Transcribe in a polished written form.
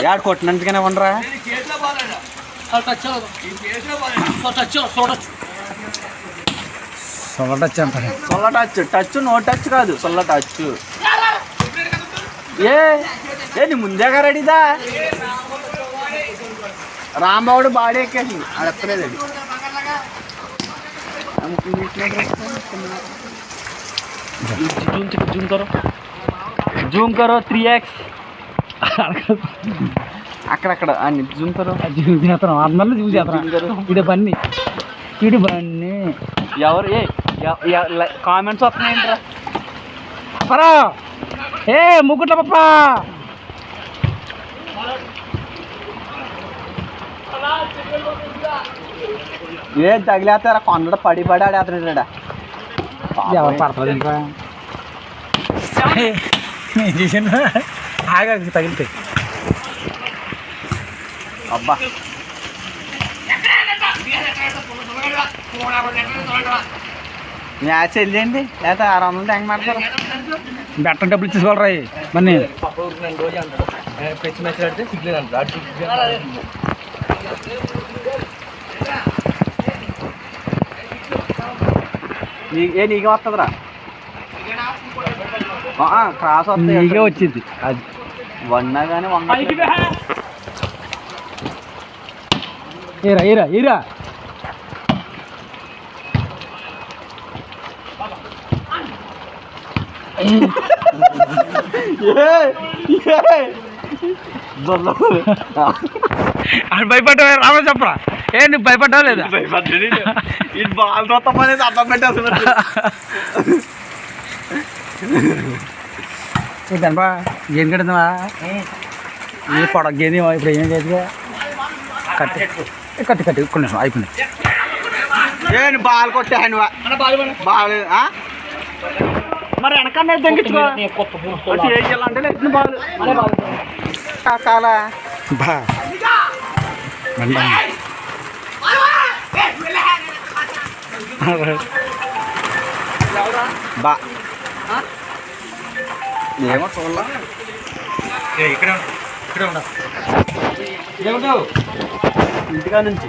यार కొట్టినందుకనే ఉండరా సొల్ల టచ్ అంటారు. సొల్ల టచ్ టచ్ నో టచ్ కాదు, సొల్ల టచ్. నీ ముందేగా రెడీదా. రాంబాబుడు బాడీ ఎక్కేసింది, అది ఎక్కలేదు. జూమ్ కరో 3x అక్కడక్కడ జూమ్ కరో. జూమ్ చేస్తాం అందరిలో జూమ్ చేస్తాం. ఇడి బన్నీ ఎవరు కామెంట్స్ వస్తున్నాయంటరా. పరా ముగ్గుట్ల పప్ప ఏం తగిలేస్తారా. కొండ పడి ఆడేస్తున్నాడా. ఎవరు పడుతుంది ఇంకా ఆగా తగిలితాయి. అబ్బా మ్యాచ్ వెళ్ళండి లేకపోతే 600 ట్యాంక్ మాట్లాడతారు. బెట్ట డబ్బులు తీసుకోవాలరా మరి. నీకే వస్తుందిరా. క్రాస్ వస్తుంది, నీకే వచ్చింది. అది వన్నా కానీ ఈరా ఈరా ఈరా భయపడ్డా రామో చెప్పరా. నువ్వు భయపడ్డావు లేదా? బాల్ మొత్తం అనేది అర్థం పెట్టేస్తున్నా. ఏంటనబా గేమ్ కడుతుందా? ఏ పొడ గేది ఇప్పుడు ఏం చేతిగా కట్టి కట్టి కట్టి ఒక్క నిమిషం అయిపోయింది. నేను బాల్ కొట్టాను బాల్ మరి వెనకన్నా తెంగించుకో. చేయాలంటే లేదు బాల్ కాలా బా బా ఏమో చూడాల. ఇక్కడ ఉండవు ఇంటికా నుంచి